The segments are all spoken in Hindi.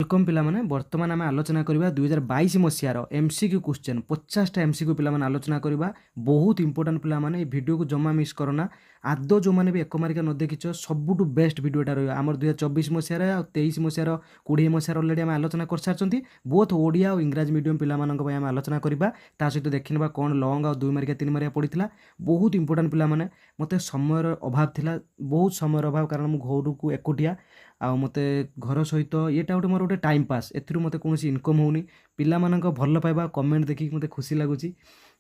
वेलकम पिला माने वर्तमान आम आलोचना करबा 2022 मसियार एमसीक्यू क्वेश्चन 50टा एमसीक्यू पिला माने आलोचना करबा। बहुत इंपोर्टेंट पिला माने ए वीडियो को जमा मिस करना। आदो जो माने भी एक मार्क न देखिछ सबुटु बेस्ट वीडियोटा रहिबा हमर 2024 मसियार आ 23 मसियार 20 मसियार ऑलरेडी हम आलोचना कर सारचंती। बोथ ओडिया और इंग्लिश मीडियम पिला मानक पय हम आलोचना करबा। ता सहित देखिनबा कोन लॉन्ग और 2 मार्क 3 मार्क पडिथिला। बहुत इंपोर्टेंट पिला माने मते समयर अभाव थिला, बहुत समयर अभाव कारण मु घर को एकुटिया आ मते घर सहित येटा गोटे मोर गोटे टाइम पास एथिरु मते कोनोसी इनकम होउनी। पिलामानंक भल पाइबा कमेंट देखि मते खुशी लागुची।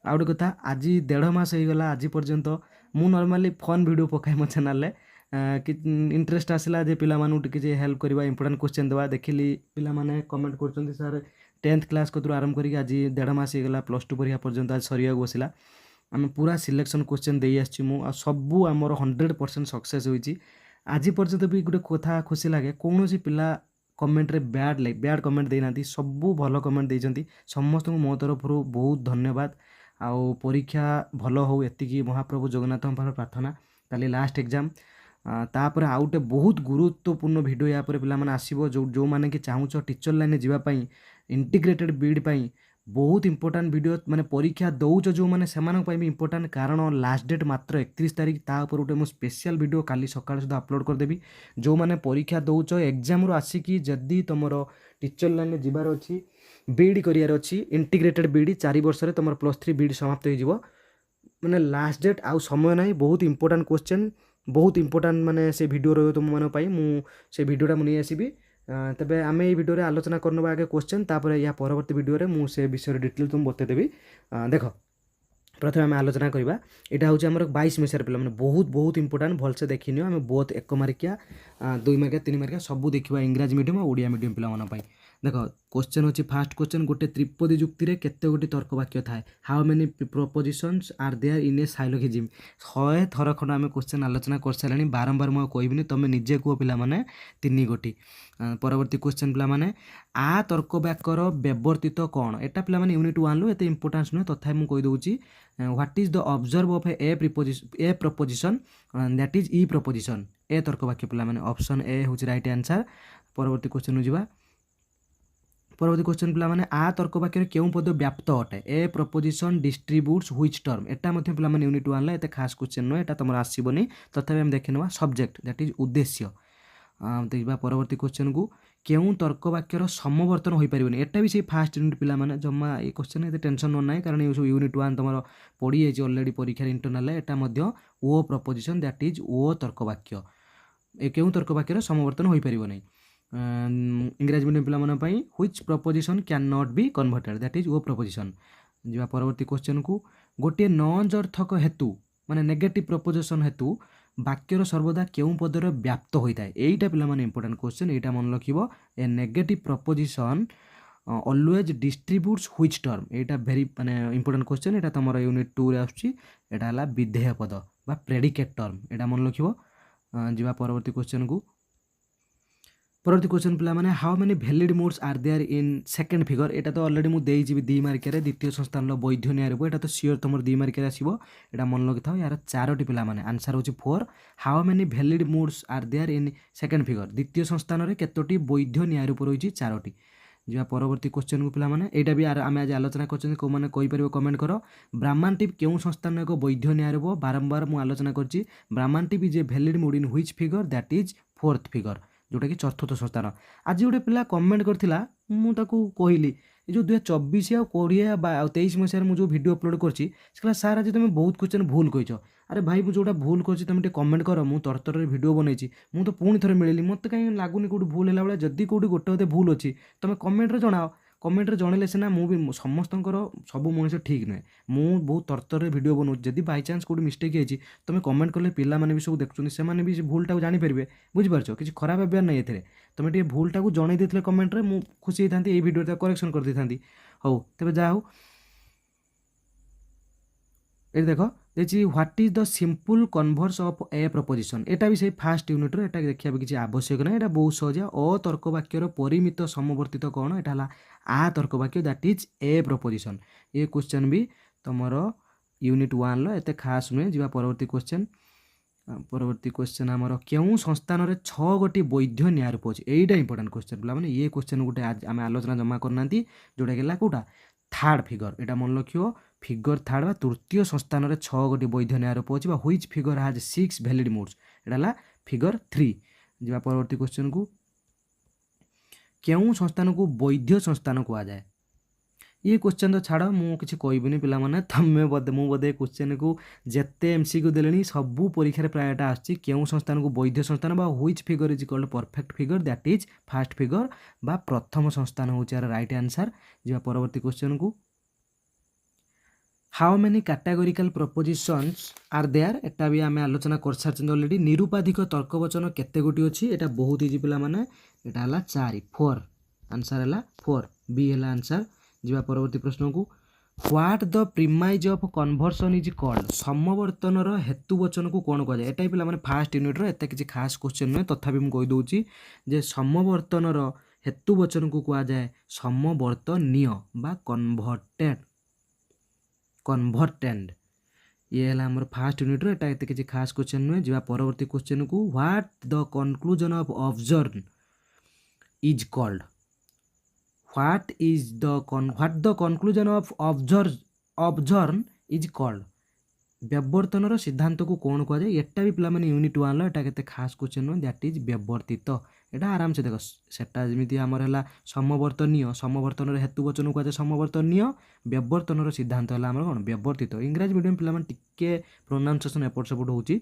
आ गोटे कथा आज 1.5 मास हो गला आज पर्यंत मु नॉर्मली फन वीडियो पकाए मो चैनल रे कि इंटरेस्ट आसिला जे पिला मानु टिके जे हेल्प करबा इंपोर्टेंट क्वेश्चन देबा। देखिली पिला माने कमेंट करचंती सर 10th क्लास कतरु आरंभ करी आज 1.5 मास हो गला प्लस 2 परीक्षा पर्यंत आज सरिया बसिला। आम पूरा सिलेक्शन क्वेश्चन देई आछि मु आ सबु हमर 100% सक्सेस होईची। आज पर्यंत भी गोटे कथा खुशी लगे कौन सी पिला कमेंट रे बैड कमेंट देना सबू भल कमेंट देइछंती। समस्त मो तरफ बहुत धन्यवाद। आउ परीक्षा भल हो एतिकी महाप्रभु जगन्नाथ प्रार्थना। काली लास्ट एग्जाम तापर आउटे बहुत गुरुत्वपूर्ण वीडियो या पर पिला माने आसीबो जो माने कि चाहूछ टीचर लाइन जीवा पई इंटीग्रेटेड बीड पई बहुत इंपोर्टेंट वीडियो माने परीक्षा दौच जो माने सेमान पई भी इंपोर्टेंट कारण लास्ट डेट मात्र 31 तारीख। ता ऊपर गोटे मु स्पेशल वीडियो काली सकाळ सुधा अपलोड कर देबी। जो माने परीक्षा दौच एग्जाम रो आसी कि जदी तमरो टीचर लाइन जीवार अछि बीडी करियर अछि इंटीग्रेटेड बीडी 4 वर्ष रे तमरो +3 बीडी समाप्त हो जिवो माने लास्ट डेट आउ समय नाही। बहुत इंपोर्टेंट क्वेश्चन बहुत इंपोर्टेंट माने से वीडियो रो तुम माने पई मु से वीडियोटा मु नै आसीबी। तबे आमे ये वीडियो रे आलोचना करनबा आगे क्वेश्चन तापर या परवर्ती वीडियो रे मु से विषय डिटेल तुम बते देबी। देखो प्रथम आम आलोचना करवा यहाँ हूँ आम 22 मसीहार पिला माने बहुत बहुत इंपोर्टेंट भलसे देखनी आम बहुत 1 मार्किया 2 मार्किया 3 मार्किया सबू देखा इंग्राज मीडियम और ओडिया मीडियम पिला माने देख क्वेश्चन अच्छी फास्ट क्वेश्चन गोटे त्रिपदी जुक्ति रे केते गोटी तर्क वाक्य थाए how many propositions are there in a syllogism 100 थर खंड आम क्वेश्चन आलोचना कर सारे बारंबार मुझे कहबिनी तुम निजे कह पिला माने 3 गोटी। परवर्ती क्वेश्चन पिला माने आ तर्क वाक्यर व्यवर्तित कौन एटा पिला माने यूनिट 1 लो एते इंपोर्टेंस नुहे तथा मु कहि दउची what is the observe of a proposition that is ई प्रपोजिशन ए तर्क वाक्य पिला माने ऑप्शन ए होची राइट आंसर। परवर्ती क्वेश्चन जिबा परवर्ती क्वेश्चन पिला माने आ तर्क वाक्य केउ पद व्याप्त अटे ए प्रपोजिशन डिस्ट्रीब्यूट्स व्हिच टर्म एटा मध्ये पिला माने यूनिट 1 ला एते खास क्वेश्चन नो एटा तमरा आसीबनी तथापि हम देखिनवा सब्जेक्ट दैट इज उद्देश्य। देखा परवर्ती क्वेश्चन को केउ तर्क वाक्यर समवर्तन हो पारिबनी एटा भी से फास्ट यूनिट पिला माने जम्मा ए क्वेश्चन एते टेंशन न नाही कारण यूनिट 1 तमरो पड़ी जाय ऑलरेडी परीक्षा इंटरनल एटा मध्ये ओ प्रपोजिशन दैट इज ओ तर्क वाक्य ए केउ तर्क वाक्यर समवर्तन हो पारिबो नाही। इंग्लिश मीडियम पिला माने पई which proposition can not be converted that is O proposition. जिबा परवर्ती क्वेश्चन को गोटे नजर्थक हेतु माने नेगेटिव प्रपोजिशन हेतु वाक्यर सर्वदा केउ पदर व्याप्त होता है यहीटा पिला माने इंपोर्टेंट क्वेश्चन एटा मन रखिबो a negative proposition always distributes which term एटा वेरी माने इंपोर्टेंट क्वेश्चन एटा तमरो यूनिट 2 रे आछी एटा हला विधेय पद बा प्रेडिकेट टर्म एटा मन रखिबो। जिबा परवर्ती क्वेश्चन को परवर्ती क्वेश्चन पिला माने how many valid modes are there in second figure एटा तो ऑलरेडी मु देई जिबी 2 मार्क रे द्वितीय संस्थान लो वैध न्याय रे एटा तो सियोर तमर 2 मार्क रे आसीबो एटा मन लगे थाओ यार चारोटी पिला माने आंसर होची 4 how many valid modes are there in second figure द्वितीय संस्थान रे केतोटी वैध न्याय रे होची चारोटी। जिबा परवर्ती क्वेश्चन को पिला माने एटा भी आमे आज आलोचना करछन को माने कहि परिबो कमेंट करो ब्राह्मणटिप केउ संस्थान एको वैध न्याय रे बारंबार मु आलोचना करछि ब्राह्मणटिप is a valid mode in which figure that is fourth figure जोटा कि चतुर्थ संस्थान। आज गोटे पिला कमेंट करथिला मु ताकू कहली जो 2024 आ 20 आ 23 मसिया मु जो वीडियो अपलोड करछि सेला सार आज तुम बहुत क्वेश्चन भूल कहिछो अरे भाई मु जोटा भूल करछि तुम टे कमेंट करो मु तरतर रे वीडियो बनैछि मु तो पुणी थरे मिलिली मते काई लागुनी कोड भूल हैला बेला जदी कोडी गोटे गोटे भूल अछि तुम कमेंट रे जणाओ कमेंट रे जणेले सेना मु भी समस्तंकर सब मनुष्य ठीक नुहे मु बहुत तरतर रे वीडियो बनउ जदी बाय चांस कोडी मिस्टेक हेछि तुम कमेंट करले पिला माने भी सब देखछुनी से माने भी भूलटा को जानि परिबे बुझि पारछो किछि खराब हेबे नै एथरे तुम टे भूलटा को जणै देथिले कमेंट रे मु खुशी हेथांती ए वीडियो ता करेक्शन कर देथांती। हो तबे जा हो ए देखो देखि what is the simple converse of a preposition एटा भी से फास्ट यूनिट रे एटा देखिया भी किछि आवश्यक नै एटा बहुत सहज अ तर्क वाक्यर परिमित समवर्तित कोन एटा हला आ तर्क वाक्य दैट इज ए प्रपोजिशन। ये क्वेश्चन भी तमरो यूनिट 1 लो एते खास नुहे जिबा परवर्ती क्वेश्चन ପରବର୍ତ୍ତୀ କ୍ୱେଶ୍ଚନ୍ ଆମର କେଉଁ ସଂସ୍ଥାନରେ 6 ଗୋଟି ବୈଧ ନ୍ୟାୟରୂପ ଅଛି? ଏଇଟା ଇମ୍ପୋର୍ଟାଣ୍ଟ କ୍ୱେଶ୍ଚନ୍ ପିଲାମାନେ। ଏ କ୍ୱେଶ୍ଚନ୍ ଗୋଟେ ଆମେ ଆଲୋଚନା ଜମା କରିନାହାନ୍ତି, ଯେଉଁଟାକି ହେଲା କେଉଁଟା ଥାର୍ଡ଼ ଫିଗର। ଏଇଟା ମନେ ରଖିବ, ଫିଗର ଥାର୍ଡ଼ ବା ତୃତୀୟ ସଂସ୍ଥାନରେ 6 ଗୋଟି ବୈଧ ନ୍ୟାୟରୂପ ଅଛି ବା ହୁଇଚ୍ ଫିଗର ହାଜ୍ 6 ଭ୍ୟାଲିଡ୍ ମୁଡ୍ସ। ଏଇଟା ହେଲା ଫିଗର 3। ଯିବା ପରବର୍ତ୍ତୀ କ୍ୱେଶ୍ଚନ୍କୁ, କେଉଁ ସଂସ୍ଥାନକୁ ବୈଧ ସଂସ୍ଥାନ କୁହାଯାଏ? ये क्वेश्चन तो छाड़ मु किसी कहबी पिलाने तमें मु बोधे क्वेश्चन को जिते एमसीक्यू देले सबू परीक्षा प्रायः आसुच्ची केउं संस्थान को वैध संस्थान बा which figure is called perfect figure that is fast figure बा प्रथम संस्थान हूँ यार राइट आंसर। जा परवर्ती क्वेश्चन को, how many categorical propositions are there? एटा भी आम आलोचना कर सारी अलरेडी। निरुपाधिक तर्कवचन केते गोटी अच्छी? एटा बहुत इजी पिला माने, एटा हला 4 4 आंसर हला 4 बी हला आंसर। जा परवर्ती प्रश्न को, what the premise of conversion is called? समवर्तनर हेतुवचन को कौन कह जाए? एटा पिला माने फास्ट यूनिट रो एते किछि खास क्वेश्चन नुहे, तथापि मु कहि दोउची जे समवर्तनर हेतुवचन को कह जाए समवर्तनीय बा कन्वर्टेड कन्वर्टेंड। ये है हमर फास्ट यूनिट रो एटा एते किछि खास क्वेश्चन नुहे। जा परवर्ती क्वेश्चन को, what the conclusion of observe is called? what the conclusion of observe is called? व्यवर्तनर सिद्धांत को कौन कह जाए? एटा भी पिला माने यूनिट 1 लो एटा केते खास क्वेश्चन नो, दैट इज व्यवर्तित। एटा आराम से देखो, सेटा जेमिति हमर हला समवर्तनीय, समवर्तनर हेतुवचन को जाए समवर्तनीय, व्यवर्तनर सिद्धांत हला हमर कोन व्यवर्तित। इंग्लिश मीडियम पिला माने टिके प्रोनाउंसिएशन एपट सेपट होउची।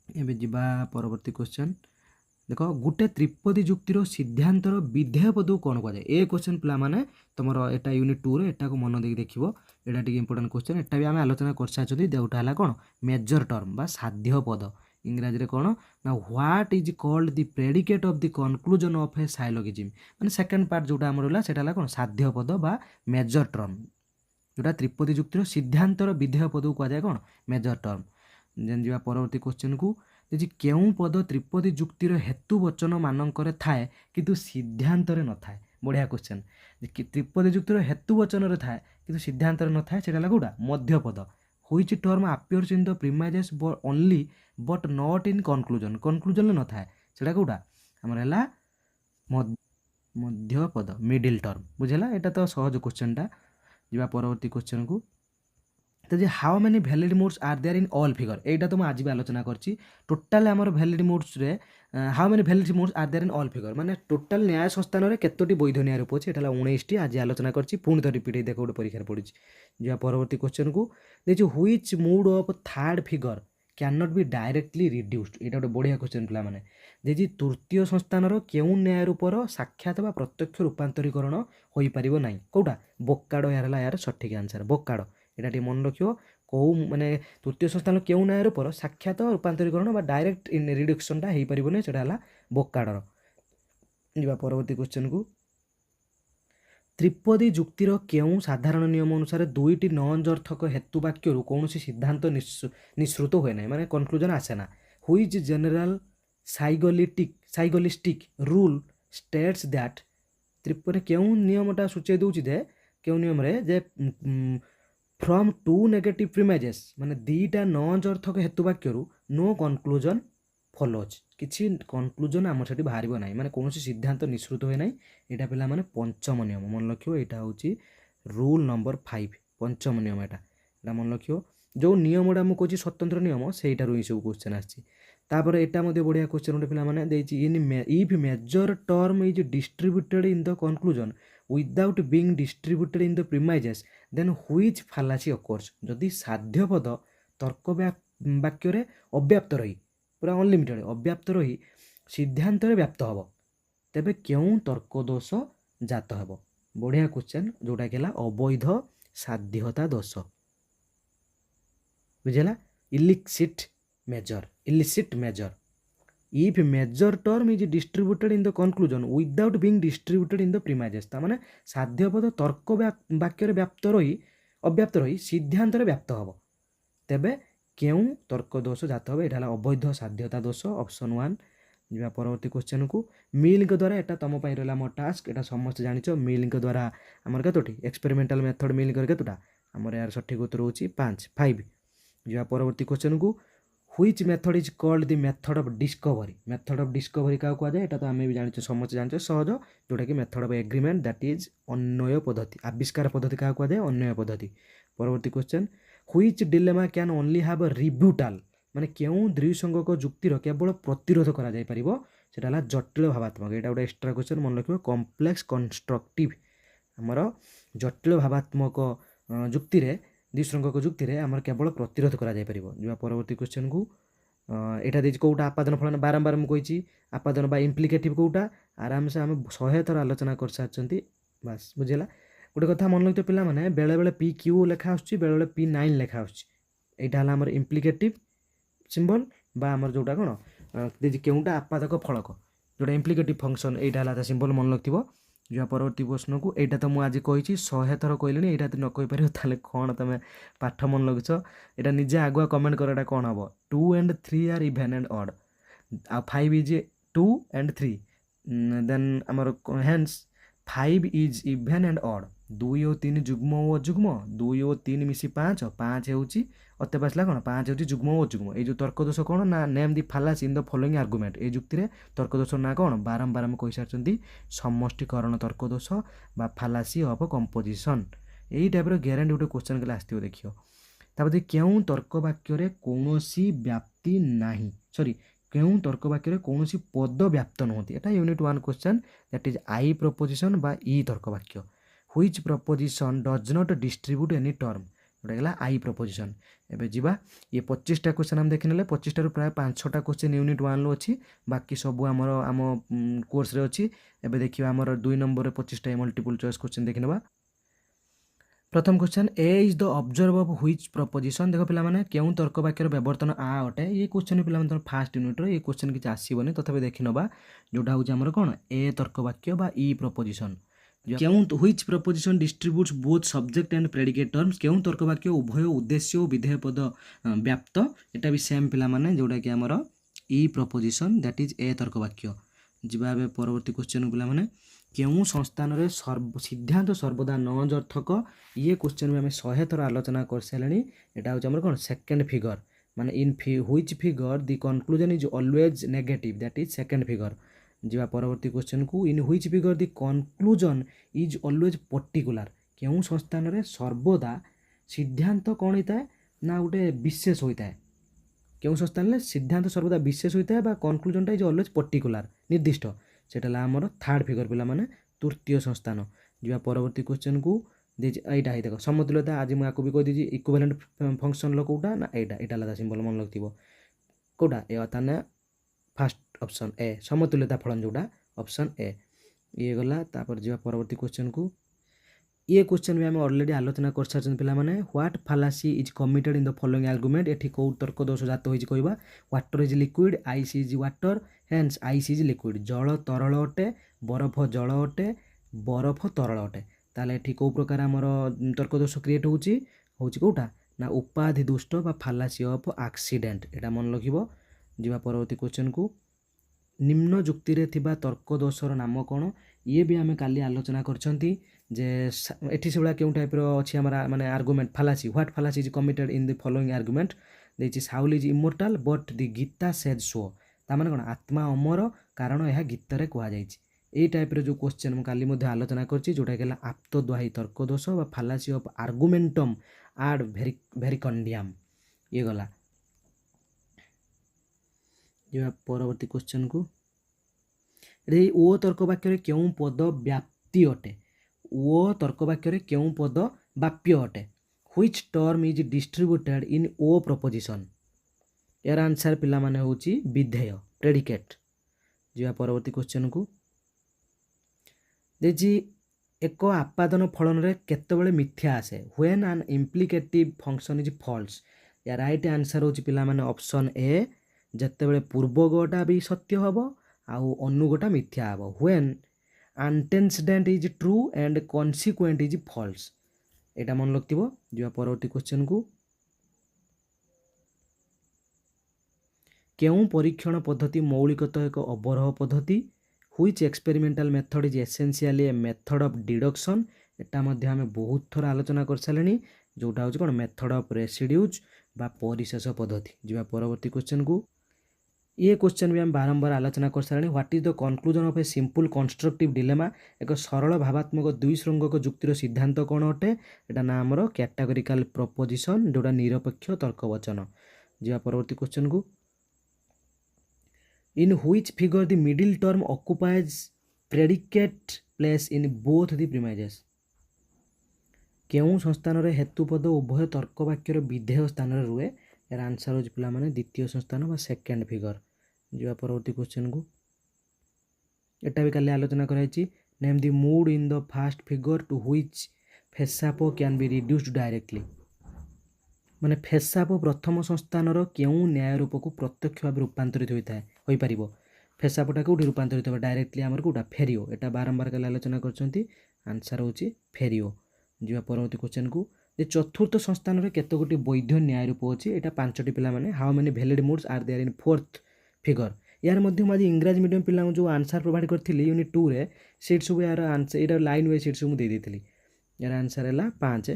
एबे जिबा परवर्ती क्वेश्चन देख, गोटे त्रिपदी जुक्तिर सिद्धांतर विधेय पद को कौन कह जाए? ए क्वेश्चन पिला माने तुमर एटा यूनिट 2 रे एटा को मन देकी देखिबो, एटा टिके इंपोर्टेंट क्वेश्चन। एटा भी आमे आलोचना कर साचोदी। देउटा हला कोन मेजर टर्म बा साध्य पद। इंग्रजी रे कोन ना, what is called the predicate of the conclusion of a syllogism? माने सेकंड पार्ट जोटा हमर होला सेटा हला कोन साध्य पद बा मेजर टर्म। जोटा त्रिपदी जुक्तिर सिद्धांतर विधेय पद को कह जाए कोन मेजर टर्म। जेन जिवा परवर्ती क्वेश्चन को, जे केउं पद त्रिपदी जुक्तिर हेतुवचन मानकर थाए किंतु सिद्धांतर न थाए? बढ़िया क्वेश्चन। त्रिपदी जुक्तिर हेतुवचन रे थाए किंतु सिद्धांतर न थाए, सेटा लागुडा मध्य पद। Which term appears in the premises only but not in conclusion? Conclusion न थाए, सेटा कोडा हमर हला मध्य पद, मिडिल टर्म। बुझला? एटा तो सहज क्वेश्चनटा। जिबा परवर्ती क्वेश्चन को, तो जे how many valid modes are there in all figure? एटा तो मैं आज भी आलोचना करची। टोटल हमर भैलिड मोड्स रे how many valid modes are there in all figure, माने टोटल न्याय संस्थान रे केतोटी वैध न्याय रूप अछि? एटा 19 टी आज आलोचना करची। पुणी तो रिपीट देखो गोटे परीक्षा पड़ुची। जे परवर्ती क्वेश्चन को, जे which mode of third figure can not be directly reduced? एटा गोटे बढ़िया क्वेश्चन पिला माने। जे तृतीय संस्थान रो केउं न्याय रूपर साक्षात बा प्रत्यक्ष रूपांतरीकरण होई परिबो नाही? कोउटा बोकाडो यार हला यार सठिक आंसर बोकाडो। एटा टी मन रखियो, कौ माने तृतीय संस्थान केउं न्याय रूपर साक्षात रूपांतरीकरण बा डायरेक्ट इन रिडक्शन टा हेई परिबो नै, सेटा हला बोकाडो। जिबा परवर्ती क्वेश्चन को, त्रिपदी जुक्तिर केउं साधारण नियम अनुसार दुईटी नंजर्थक हेतु वाक्य कौनसी सिद्धांत निश्रुत हुए ना, माने कंक्लूजन आसे ना? Which general syllogistic rule states that? त्रिपदी केउं नियमटा सूचय दउची दे, केउं नियम रे जे फ्रॉम टू नेगेटिव प्रीमाइजेस माने दीटा नंजर्थक हेतु वाक्य नो कंक्लूजन फॉलोज? किछि कंक्लूजन आम सेठी बाहरिबो नाही, माने कोनोसी सिद्धांत निश्रुत होय नाही। एटा पिला माने पंचम नियम मन रखियो। एटा होची रूल नंबर 5 पंचम नियम। एटा मन रखियो। जो नियमडा मु कोची स्वतंत्र नियम सेइटा रो ई सब क्वेश्चन आछि। तापर एटा मध्ये बढ़िया क्वेश्चन उठे पिला माने देछि, if major term is distributed in the conclusion without being distributed in the premises then which fallacy occurs? जदि साध्य पद तर्क वाक्य रे अव्याप्त रही, पूरा अनलिमिटेड अव्याप्त रही सिद्धांत रे व्याप्त हबो, तेबे केउं तर्क दोष जात हबो? बढ़िया क्वेश्चन, जोटा केला अवैध साध्यता दोष। बुझला? Illicit major. If major term is distributed in the conclusion without being distributed in the premises, ता माने साध्य पद तर्क वाक्य रे व्याप्त रही अव्याप्त रही सिद्धांत रे व्याप्त हबो, तेबे केउं तर्क दोष जात हबो? एटा अवैध साध्यता दोष, ऑप्शन 1। जिबा परवर्ती क्वेश्चन को, मिलिंग द्वारा, एटा तम पई रहला मो टास्क, एटा समस्त जानिचो मिलिंग द्वारा हमर केतोटी एक्सपेरिमेंटल मेथड मिलिंग कर केतोटा हमर यार सठिक उत्तर होची 5 5। जिबा परवर्ती क्वेश्चन को, which method is called the method of discovery. Method of discovery क्या कुआ जाए एटा तो आमे भी जानिछे समस्त जानिछे सहज, जोटा कि method of agreement that is अन्वय पद्धति। आविष्कार पद्धति क्या कुआ जाए अन्वय पद्धति। परवर्ती question which dilemma can only have a rebuttal, माने केउ द्विसंगक जुक्तिर केवल प्रतिरोध करा जाय परिबो सेटा हला जटिल भावात्मक। एटा गोटे एक्स्ट्रा क्वेश्चन मन रखिबो कॉम्प्लेक्स कंस्ट्रक्टिव आमर जटिल भावात्मक जुक्ति रे द्विसंगक जुक्ति रे आमर केवल प्रतिरोध करा जाय परिबो। जो परवर्ती क्वेश्चन को एटा देछि कोउटा आपादन फलन बारंबार मु कहिछि आपादन बा इम्प्लिकेटिव कोउटा आराम से आमे 100 थर आलोचना कर सारचंती बस बुझिला। गोटे कथा मन लगतो पिला माने बेले बेले पी क्यू लेखा आछी बेले बेले पी 9 लेखा आछी एटा हला हमर इम्प्लिकेटिव सिंबल बा हमर जोटा कोन देछि केउटा आपादक फलक जोटा इम्प्लिकेटिव फंक्शन एटा हला सिंबल मन लगथिबो। जो परवर्ती प्रश्न को एटा तो मु आज कहिछि 100 थर कहलेनी एटा न कहि परियो ताले कोन तमे पाठ मन लगछ एटा निजे आगुआ कमेंट कर एटा कोन हबो 2 and 3 are even and odd आ 5 इज 2 and 3 देन हमर hence 5 is even and odd 2 और 3 जुग्म और अजुग्म 2 और 3 मिसी 5 5 हेउची अते पासला कोन 5 हेउची जुग्म और अजुग्म। ए जो तर्क दोष कोन ना name the fallacy in the following argument ए जुक्ति रे तर्क दोष ना कोन बारंबार हम कहि सारचंती समष्टिकरण तर्क दोष बा फालासी ऑफ कंपोजिशन। एई टाइप रो गारंटी उठे क्वेश्चन के आस्तियो देखियो। तापदे केउ तर्क वाक्य रे कोनोसी व्याप्ति नाही सॉरी केउ तर्क वाक्य रे कोनोसी पद व्याप्त नहोती एटा unit 1 question that is I proposition बा ई तर्क वाक्य। Which proposition does not distribute any term जोटा गला आई प्रोपोजिशन। एबे जीवा ये 25 टा क्वेश्चन हम देखिनेले 25 टा प्राय 5-6 टा क्वेश्चन यूनिट 1 लो अछि बाकी सब हमर आम कोर्स रे अछि। एबे देखिबा हमर 2 नंबर रे 25 टा मल्टीपल चॉइस क्वेश्चन देखिनबा। प्रथम क्वेश्चन ए is the observe of which proposition. देखो पिला माने केउ तर्क वाक्यर व्यववर्तन आ अटे ये क्वेश्चन पिला माने फर्स्ट यूनिट रो ये क्वेश्चन किछ आसीबोनी तथापि देखिनबा जोटा होची हमर कोन ए तर्क वाक्य बा ई प्रोपोजिशन। केउ which proposition distributes both subject and predicate terms केउ तर्क वाक्य उभय उद्देश्य और विधेय पद व्याप्त एटा भी सेम पिला माने जोटा कि हमर ई प्रोपोजिशन दैट इज ए तर्क वाक्य। जिबा बे परवर्ती क्वेश्चन पिला माने केउ संस्थान रे सिद्धांत सर्वदा न अर्थक ये क्वेश्चन में हमें 100 थर आलोचना कर सारे। एटा होची हमर कोन सेकंड फिगर माने इन which figure the conclusion is always negative that is second figure. जिबा परवर्ती क्वेश्चन को in which figure the conclusion is always particular केउ संस्थान रे सर्वदा सिद्धांत कोन होता ना गोटे विशेष होता है केउ संस्थान रे सिद्धांत सर्वदा विशेष होता है बा कंक्लूजन इज ऑलवेज पर्टिकुलर निर्दिष्ट सेटा हमर थर्ड फिगर पिला माने तृतीय संस्थान। जिबा परवर्ती क्वेश्चन को एटा है देखो समतुल्यता आज मैं आपको भी कह दीजिए इक्विवेलेंट फंक्शन लो कोटा ना एटा लगा सिंबल मन लगथिबो कोटा ए अथाने फर्स्ट ऑप्शन ए समतुल्यता फलन जोटा ऑप्शन ए ये गला। तापर जिबा परवर्ती क्वेश्चन को ये क्वेश्चन भी हम ऑलरेडी आलोचना कर सारछन पिला माने what fallacy is committed in the following argument एठी को तर्क दोष जात होई कहबा water is liquid ice is water hence ice is liquid जल तरल अटे बरफ जल अटे बरफ तरल अटे ताले एठी को प्रकार हमर तर्क दोष क्रिएट होउची कोटा ना उपाधि दुष्ट बा फालासी ऑफ एक्सीडेंट एटा मन लखिबो। जिबा परवर्ती क्वेश्चन को निम्न जुक्ति रे थिबा तर्क दोषर नाम कोन ये भी आमे काली आलोचना करछंती जे एठी सेबला केउ टाइप रो अछि हमरा माने argument fallacy what fallacy is committed in the following argument देछि soul is immortal but the Gita says so ता माने कोन आत्मा अमर कारण यह गीता रे कुआ जाइछि। ए टाइप रो जो क्वेश्चन हम काली मध्ये आलोचना करछि जोटा केला आप्तद्वाही तर्क दोष बा फालासी ऑफ आर्गुमेंटम आड वेरिकंडियम ये गला। जे परवर्ती क्वेश्चन को रे ओ तर्क वाक्य रे केउ पद व्याप्ति अटे ओ तर्क वाक्य रे केउ पद वाप्य अटे which term is distributed in O proposition यार आंसर पिला माने होची विधेय प्रेडिकेट। जे परवर्ती क्वेश्चन को देजी एक आपादन फलन रे केतेबेले मिथ्या आसे when an implicative function is false या राइट आंसर होची पिला माने ऑप्शन ए जेतेबेले पूर्व गोटा भी सत्य हबो आउ अनुगोटा मिथ्या हबो when antecedent is true and consequent is false एटा मन लगथिबो। जो परवर्ती क्वेश्चन को केउ परीक्षण पद्धति मौलिकतः एक अवरोह पद्धति which experimental method is essentially a method of deduction एटा मध्ये हमें बहुत थोड़ा आलोचना कर सालेनी जोटा होची कोन मेथड ऑफ रेसिड्यूज बा परिशेष पद्धति जी परवर्ती क्वेश्चन को ये क्वेश्चन भी आम बारंबार आलोचना कर सारे what is the conclusion of a simple constructive dilemma एक सरल भावात्मक दुई श्रृंगक जुक्तिर सिद्धांत कौन अटे एटा ना आमर कैटेगोरिकल प्रपोजिशन जोड़ा निरपेक्ष तर्कवचन जी परवर्ती क्वेश्चन को in which figure the middle term occupies predicate place in both the premises केउं संस्थान रे हेतुपद उभय तर्क वाक्यर विधेय स्थान रे रुए यार आंसर हो पिला माने द्वितीय संस्थान बा सेकंड फिगर जी परवर्ती क्वेश्चन को एटा भी काले आलोचना कराई name the mood in the first figure to which Fesapo can be reduced directly माने फेसापो प्रथम संस्थान केउं न्याय रूप को प्रत्यक्ष भाव रूपांतरित होई पारिबो फेसापोटा कोठी रूपांतरित हो डायरेक्टली आमर कोटा फेरियो एटा बारंबार काले आलोचना करछंती आंसर होची फेरियो जी परवर्ती क्वेश्चन को जे चतुर्थ संस्थान रे केते गोटी वैध न्याय रूप अछि एटा पांचटी पिला माने how many valid moods are there in fourth figure यार मध्य आज इंग्राजी मीडियम पिला जो आंसर प्रोवाइड करथिली यूनिट 2 रे सीट सब यार आंसर एटा लाइन वाइज सीट सब दे देथिली यार आंसर हैला 5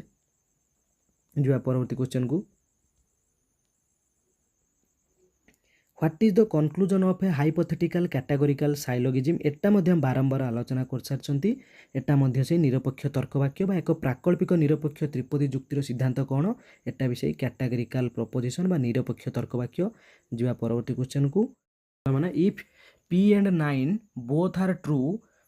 जी परवर्ती क्वेश्चन को what is the conclusion of a hypothetical categorical syllogism एटा मध्य बारंबार आलोचना कर सारछंती एटा मध्य से निरपेक्ष तर्कवाक्य बा एक प्राकल्पिक निरपेक्ष त्रिपदी जुक्तिर सिद्धांत कौन एटा भी से कैटेगोरिकल प्रपोजिशन बा निरपेक्ष तर्कवाक्य जी परवर्ती क्वेश्चन को माने if p and 9 both are true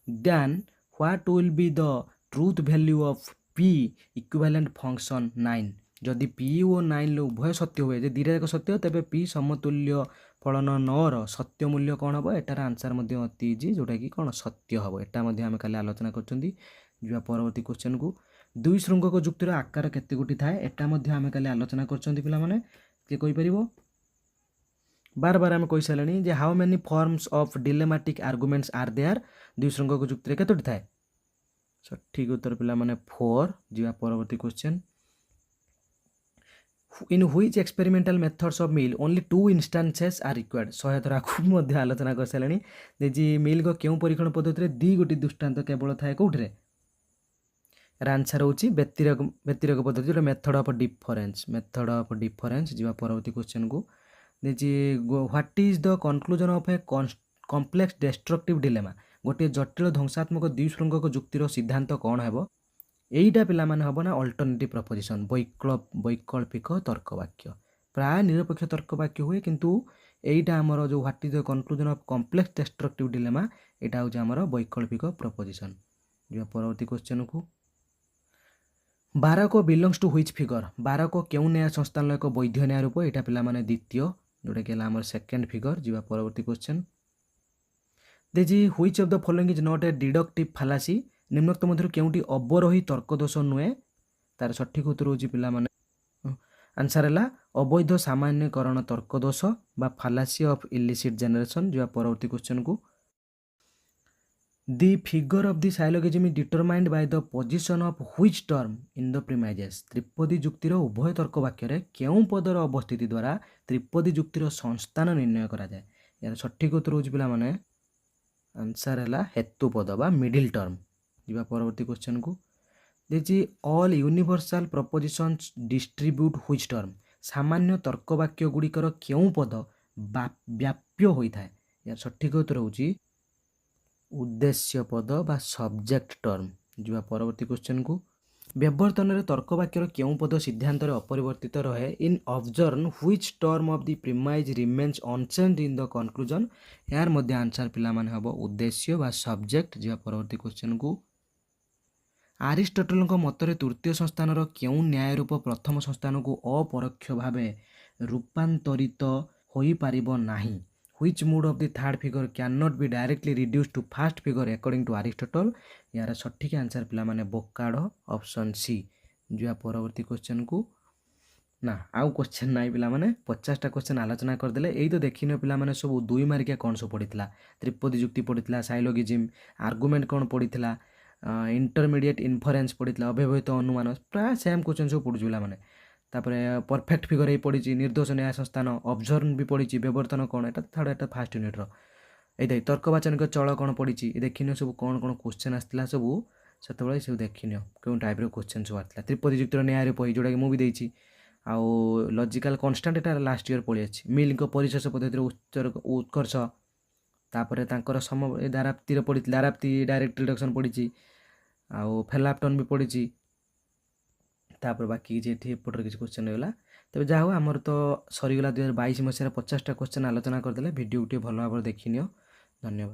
then what will be the truth value of p equivalent function 9 जदि p और 9 उभय सत्य हुए दीटा जाक सत्य तेबे p समतुल्य फलन 9 सत्य मूल्य कौन हम एटार आंसर अति इजी जोटा कि कौन सत्य हम एटा आम काली आलोचना कर परवर्ती क्वेश्चन को दुई श्रृंगक जुक्तिर आकार केते गोटी थाए एटा आम काली आलोचना कर बार बार आम कही सारे how many forms of dilemmatic arguments are there दुई श्रृंगक जुक्तिर केतोटी थाए सठिक उत्तर पिला माने 4 जी परवर्ती question in which experimental methods of Mill only 2 instances are required 100 थर आखु आलोचना कर सारे जी मिल को क्यों परीक्षण पद्धति दी गोटी दृष्टांत केवल थाए कौटे आंसर होची व्यतिरेक पद्धति जो मेथड ऑफ डिफरेंस जी परवर्ती क्वेश्चन को जी what is the conclusion of a complex destructive dilemma गोटे जटिल ध्वंसात्मक द्विश्रृंगक जुक्तिर सिद्धांत कौन है एईटा पिला माने हबो ना अल्टरनेटिव प्रपोजिशन वैकल्पिक तर्कवाक्य प्राय निरपेक्ष तर्कवाक्य हुए किंतु एईटा हमर जो what is the conclusion of complex destructive dilemma एटा हो हमर वैकल्पिक प्रपोजिशन जो परवर्ती क्वेश्चन को 12 को बिलोंग्स टू व्हिच फिगर 12 को केउ न्याय संस्थान एक वैध न्याय रूप एटा पिला माने द्वितीय जोटा कि हमर सेकंड फिगर जी परवर्ती क्वेश्चन देजी which of the following is not a deductive fallacy निम्नोक्त मध्य केउटी अवरोही तर्कदोष नुहे तार सठिक उत्तर होची पिला माने आंसर है अवैध सामान्यकरण तर्कदोष बा फालासी ऑफ इलिसिट जनरेशन जो परवर्ती क्वेश्चन को the figure of the syllogism is determined by the position of which term in the premises त्रिपदी जुक्तिर उभय तर्क वाक्य रे केउ पदर अवस्थिति द्वारा त्रिपदी जुक्तिर संस्थान निर्णय करा जाए यार सठिक उत्तर होची पिला माने आंसर है हेतुपद बा मिडिल टर्म जी परवर्ती क्वेश्चन को देखिए all universal propositions distribute which term सामान्य तर्क वाक्य गुड़िकर केउ पद व्याप्य होता है यार सठिक उत्तर होची उद्देश्य पद बा सब्जेक्ट टर्म जी परवर्ती क्वेश्चन को व्यवर्तन में तर्क वाक्यर केउ पद सिद्धांत अपरिवर्तित रहे इन ऑब्जर्व which term of the premise remains unchanged in the conclusion यार मध्य आंसर पिला माने हबो उद्देश्य बा सब्जेक्ट जी परवर्ती क्वेश्चन को आरिस्टोटल मतरे तृतीय संस्थान केउ न्याय रूप प्रथम संस्थान को अपरोक्ष भाव रूपांतरित हो पारिबो नाही which mood of the third figure can not be directly reduced to first figure according to Aristotle यार सठिक आंसर पिला माने बोकाडो ऑप्शन सी जो परवर्ती क्वेश्चन को ना आउ क्वेश्चन ना पिला माने 50टा क्वेश्चन आलोचना करदेले एई तो देखिनो पिला माने सब 2 मार्किया कौन सब पड़ीला त्रिपदी जुक्ति पड़ीला साइलोगिज्म आर्गुमेंट कौन पड़ीला इंटरमीडिएट इन्फरेन्स पड़ीला अव्यवहित अनुमान प्राय सेम क्वेश्चन सब पड़ूला माने तापर परफेक्ट फिगर ही पड़ी निर्दोष न्याय संस्थान ऑब्जर्व भी पड़ी व्यवर्तन कौन एटा थर्ड एटा फर्स्ट यूनिट रो एई तर्कवाचनिक चल कौन पड़ी देखिनो सब कौन कौन क्वेश्चन आसला सब से सब देखिनो क्यों टाइप रो क्वेश्चन सब आसला त्रिपदी जुक्तिर न्याय रूप जोटा कि मुझे देछि ଆଉ ଲଜିକାଲ୍ କନଷ୍ଟାଣ୍ଟ ଏଟା ଲାଷ୍ଟ ଇୟର ପଳେଇ ଆସିଛି। ମିଲ୍‌ଙ୍କ ପରିଶେଷ ପଦ୍ଧତିର ଉତ୍କର୍ଷ, ତାପରେ ତାଙ୍କର ଦାରାପ୍ତିରେ ପଡ଼ିଛି, ଦାରାପ୍ତି ଡାଇରେକ୍ଟ ରିଡକ୍ସନ୍ ପଡ଼ିଛି, ଆଉ ଫେଲାପ୍ଟନ୍ ବି ପଡ଼ିଛି। ତାପରେ ବାକି କିଛି ଏଠି ଏପଟରେ କିଛି କ୍ୱେଶ୍ଚନ୍ ରହିଗଲା। ତେବେ ଯାହା ହଉ ଆମର ତ ସରିଗଲା 2022 ମସିହାରେ 50ଟା କ୍ୱେଶ୍ଚନ୍ ଆଲୋଚନା କରିଦେଲେ। ଭିଡ଼ିଓକୁ ଟିକେ ଭଲ ଭାବରେ ଦେଖିନିଅ। ଧନ୍ୟବାଦ।